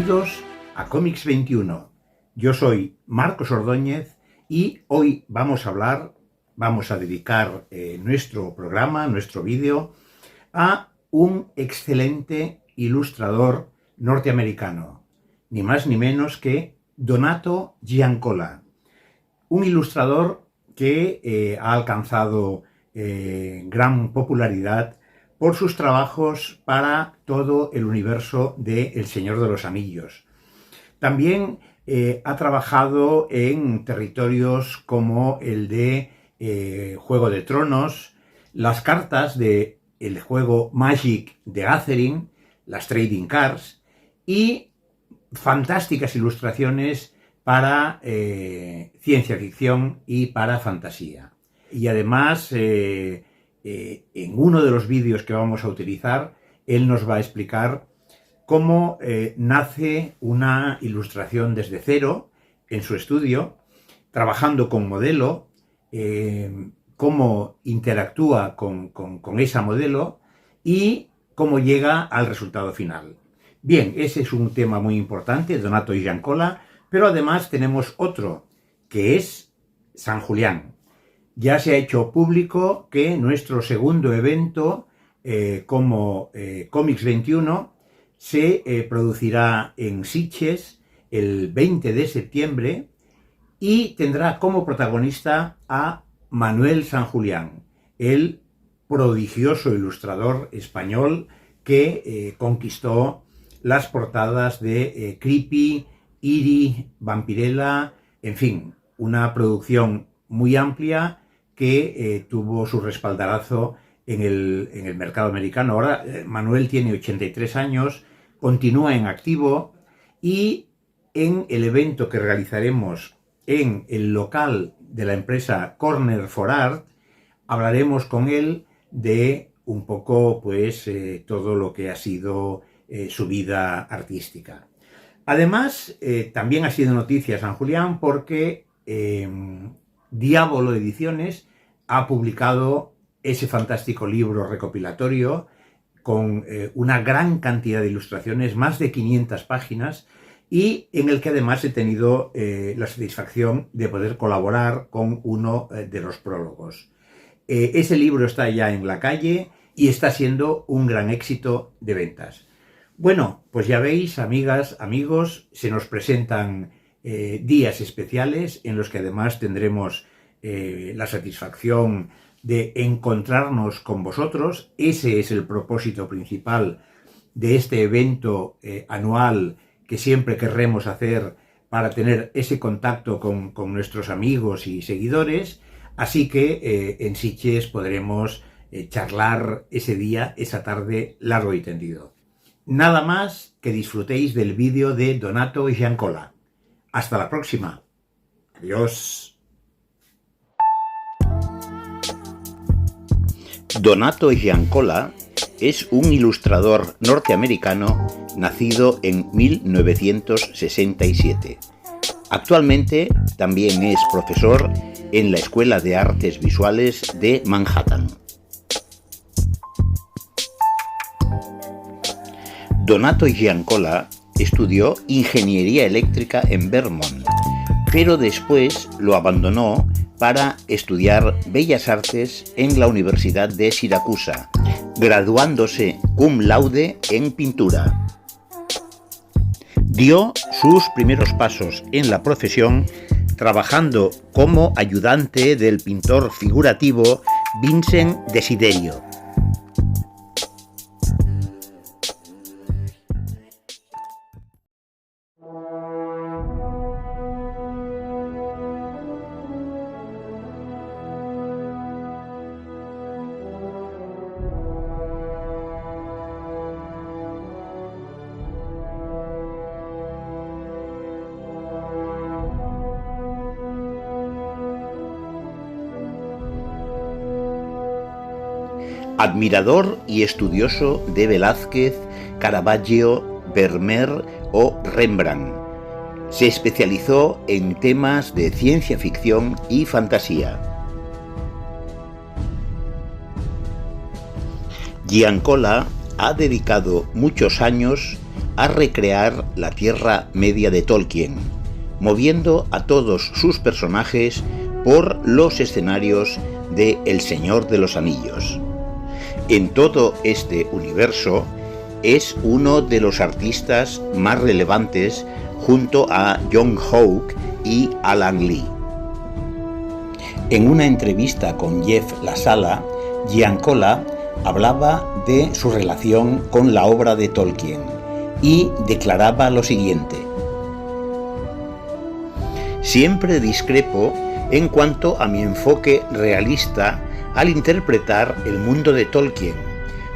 Bienvenidos a Cómics XXI. Yo soy Marcos Ordóñez y hoy vamos a dedicar nuestro programa, nuestro vídeo, a un excelente ilustrador norteamericano, ni más ni menos que Donato Giancola, un ilustrador que ha alcanzado gran popularidad por sus trabajos para todo el universo de El Señor de los Anillos. También ha trabajado en territorios como el de Juego de Tronos, las cartas del juego Magic the Gathering, las Trading Cards y fantásticas ilustraciones para ciencia ficción y para fantasía. Y además, en uno de los vídeos que vamos a utilizar, él nos va a explicar cómo nace una ilustración desde cero en su estudio, trabajando con modelo, cómo interactúa con esa modelo y cómo llega al resultado final. Bien, ese es un tema muy importante, Donato Giancola, pero además tenemos otro, que es San Julián. Ya se ha hecho público que nuestro segundo evento como Cómics XXI se producirá en Sitges el 20 de septiembre y tendrá como protagonista a Manuel San Julián, el prodigioso ilustrador español que conquistó las portadas de Creepy, Eerie, Vampirella, en fin, una producción muy amplia que tuvo su respaldarazo en el mercado americano. Ahora Manuel tiene 83 años, continúa en activo y en el evento que realizaremos en el local de la empresa Corner for Art hablaremos con él de un poco pues todo lo que ha sido su vida artística. Además, también ha sido noticia San Julián porque Diablo Ediciones ha publicado ese fantástico libro recopilatorio con una gran cantidad de ilustraciones, más de 500 páginas, y en el que además he tenido la satisfacción de poder colaborar con uno de los prólogos. Ese libro está ya en la calle y está siendo un gran éxito de ventas. Bueno, pues ya veis, amigas, amigos, se nos presentan días especiales en los que además tendremos la satisfacción de encontrarnos con vosotros. Ese es el propósito principal de este evento anual que siempre querremos hacer para tener ese contacto con nuestros amigos y seguidores. Así que en Sitges podremos charlar ese día, esa tarde, largo y tendido. Nada más, que disfrutéis del vídeo de Donato Giancola. Hasta la próxima. Adiós. Donato Giancola es un ilustrador norteamericano nacido en 1967. Actualmente también es profesor en la Escuela de Artes Visuales de Manhattan. Donato Giancola estudió ingeniería eléctrica en Vermont, pero después lo abandonó para estudiar Bellas Artes en la Universidad de Siracusa, graduándose cum laude en pintura. Dio sus primeros pasos en la profesión trabajando como ayudante del pintor figurativo Vincent Desiderio. Admirador y estudioso de Velázquez, Caravaggio, Vermeer o Rembrandt, se especializó en temas de ciencia ficción y fantasía. Giancola ha dedicado muchos años a recrear la Tierra Media de Tolkien, moviendo a todos sus personajes por los escenarios de El Señor de los Anillos. En todo este universo es uno de los artistas más relevantes junto a John Hawke y Alan Lee. En una entrevista con Jeff Lasala, Giancola hablaba de su relación con la obra de Tolkien y declaraba lo siguiente: siempre discrepo en cuanto a mi enfoque realista al interpretar el mundo de Tolkien,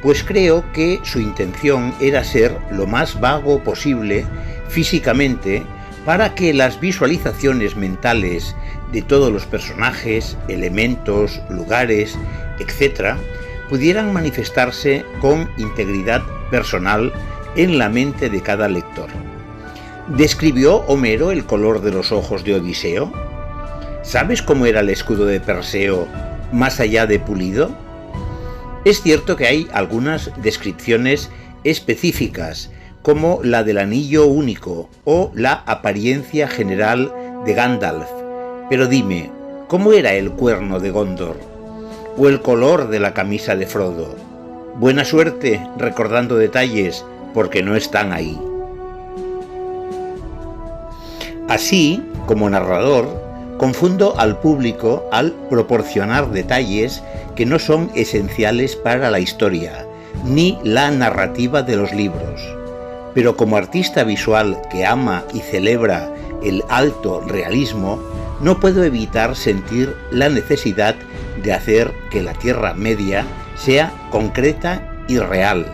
pues creo que su intención era ser lo más vago posible físicamente para que las visualizaciones mentales de todos los personajes, elementos, lugares, etc., pudieran manifestarse con integridad personal en la mente de cada lector. ¿Describió Homero el color de los ojos de Odiseo? ¿Sabes cómo era el escudo de Perseo más allá de pulido? Es cierto que hay algunas descripciones específicas, como la del anillo único o la apariencia general de Gandalf, pero dime, ¿cómo era el cuerno de Gondor? ¿O el color de la camisa de Frodo? Buena suerte recordando detalles, porque no están ahí. Así, como narrador, confundo al público al proporcionar detalles que no son esenciales para la historia, ni la narrativa de los libros. Pero como artista visual que ama y celebra el alto realismo, no puedo evitar sentir la necesidad de hacer que la Tierra Media sea concreta y real.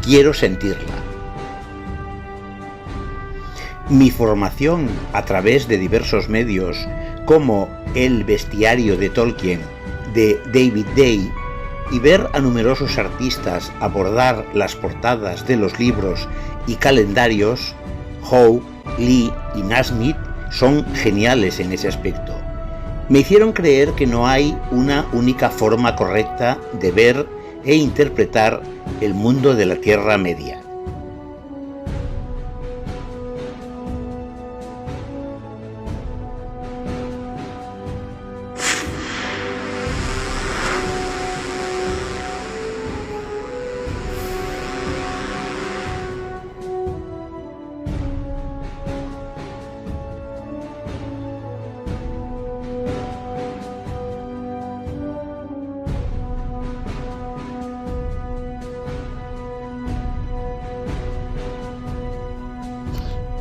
Quiero sentirla. Mi formación a través de diversos medios, como el bestiario de Tolkien de David Day, y ver a numerosos artistas abordar las portadas de los libros y calendarios, Hawke, Lee y Nasmith son geniales en ese aspecto. Me hicieron creer que no hay una única forma correcta de ver e interpretar el mundo de la Tierra Media.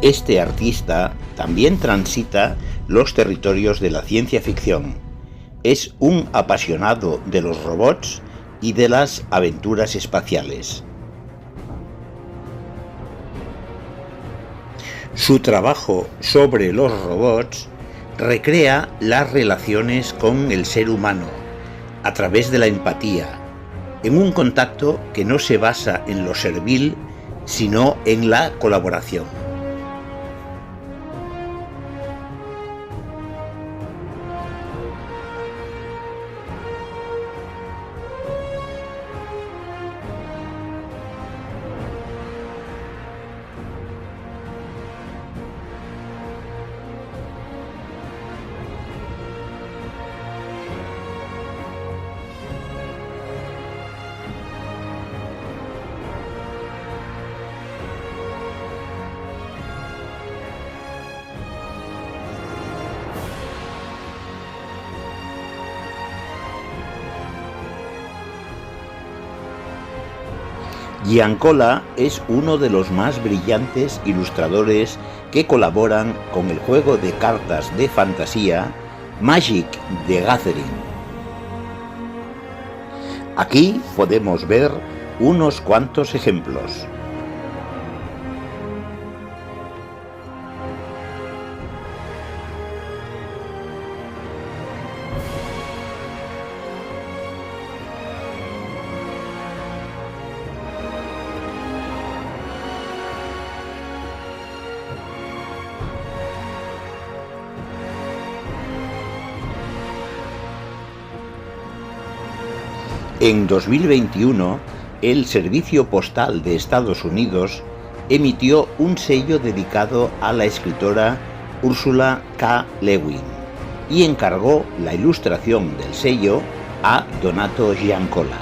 Este artista también transita los territorios de la ciencia ficción. Es un apasionado de los robots y de las aventuras espaciales. Su trabajo sobre los robots recrea las relaciones con el ser humano a través de la empatía, en un contacto que no se basa en lo servil, sino en la colaboración. Giancola es uno de los más brillantes ilustradores que colaboran con el juego de cartas de fantasía Magic the Gathering. Aquí podemos ver unos cuantos ejemplos. En 2021, el Servicio Postal de Estados Unidos emitió un sello dedicado a la escritora Ursula K. Le Guin y encargó la ilustración del sello a Donato Giancola.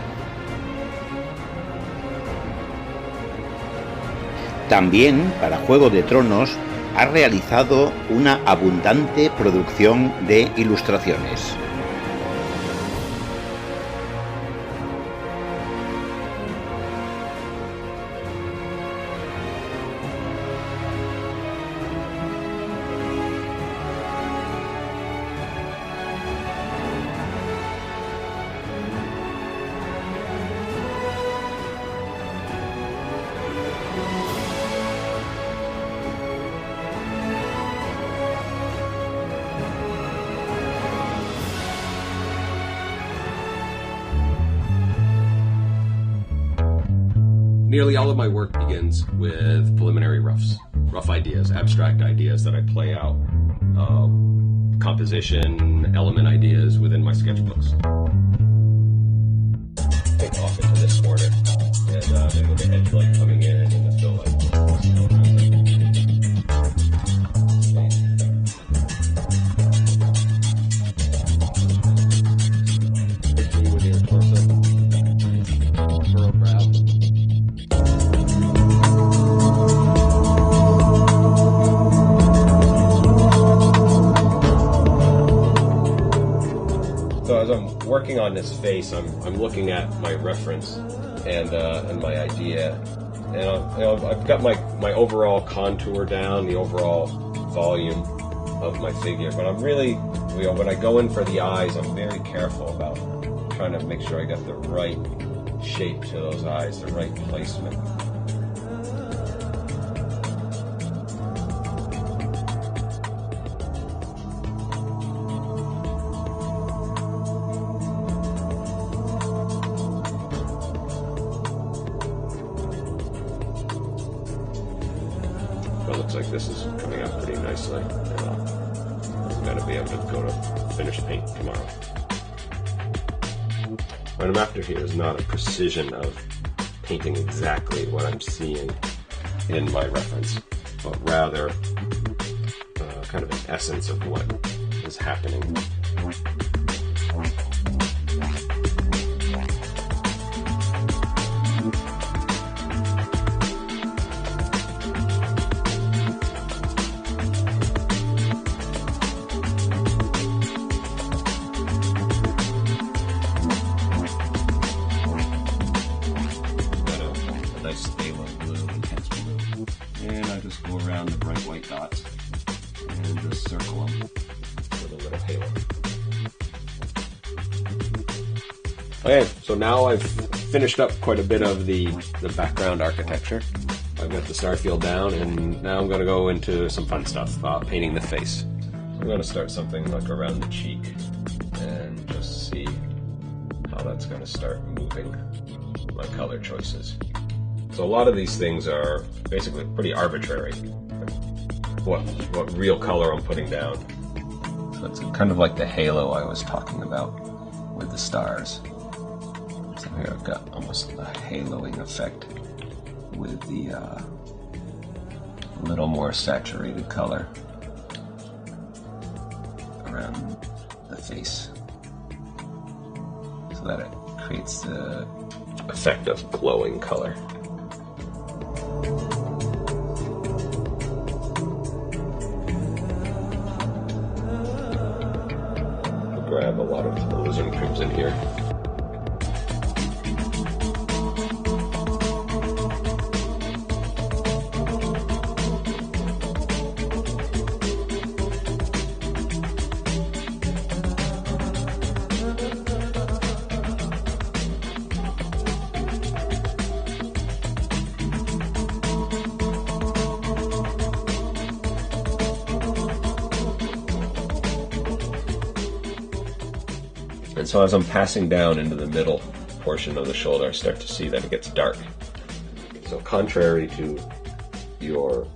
También para Juego de Tronos ha realizado una abundante producción de ilustraciones. Nearly all of my work begins with preliminary rough ideas, abstract ideas that I play out, composition, element ideas within my sketchbooks. Think off into this corner, and then with the edge light coming in and the fill light. With your torso, furrow brow. So as I'm working on this face, I'm looking at my reference and my idea, and I've got my overall contour down, the overall volume of my figure. But I'm really, when I go in for the eyes, I'm very careful about trying to make sure I got the right shape to those eyes, the right placement. It looks like this is coming out pretty nicely. I'm going to be able to go to finish paint tomorrow. What I'm after here is not a precision of painting exactly what I'm seeing in my reference, but rather kind of an essence of what is happening. And I just go around the bright white dots and just circle them with a little halo. Okay, so now I've finished up quite a bit of the background architecture. I've got the star field down, and now I'm going to go into some fun stuff, painting the face. I'm going to start something like around the cheek and just see how that's going to start moving my color choices. So a lot of these things are basically pretty arbitrary, what real color I'm putting down. So it's kind of like the halo I was talking about with the stars. So here I've got almost a haloing effect with the little more saturated color around the face, so that it creates the effect of glowing color. Grab a lot of alizarin crimson here. And so as I'm passing down into the middle portion of the shoulder, I start to see that it gets dark. So contrary to your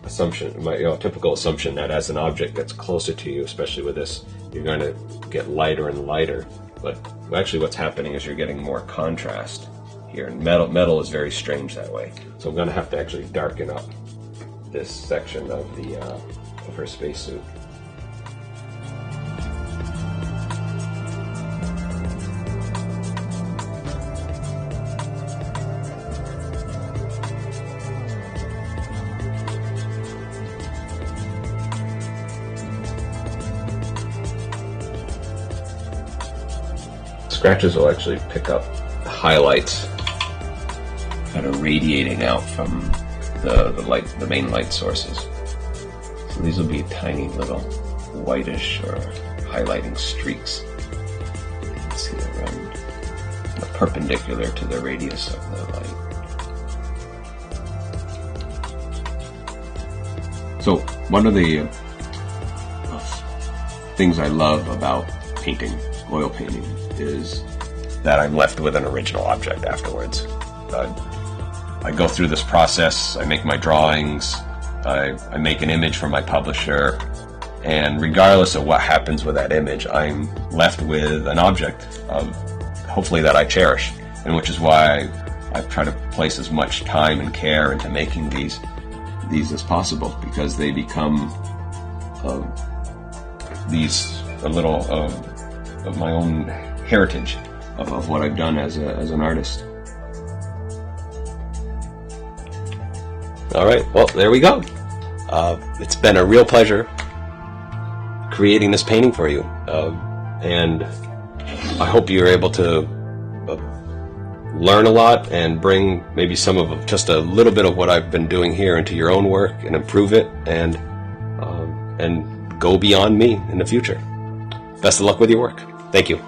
assumption, your typical assumption that as an object gets closer to you, especially with this, you're going to get lighter and lighter. But actually what's happening is you're getting more contrast here. And metal is very strange that way. So I'm going to have to actually darken up this section of her spacesuit. Scratches will actually pick up the highlights that are radiating out from the main light sources. So these will be tiny little whitish or highlighting streaks. You can see it run perpendicular to the radius of the light. So one of the things I love about painting, oil painting, is that I'm left with an original object afterwards. I go through this process, I make my drawings, I make an image for my publisher, and regardless of what happens with that image, I'm left with an object, hopefully that I cherish, and which is why I try to place as much time and care into making these as possible, because they become a little of my own heritage of what I've done as an artist. All right, well, there we go. It's been a real pleasure creating this painting for you, and I hope you're able to learn a lot and bring maybe some of just a little bit of what I've been doing here into your own work and improve it, and go beyond me in the future. Best of luck with your work. Thank you.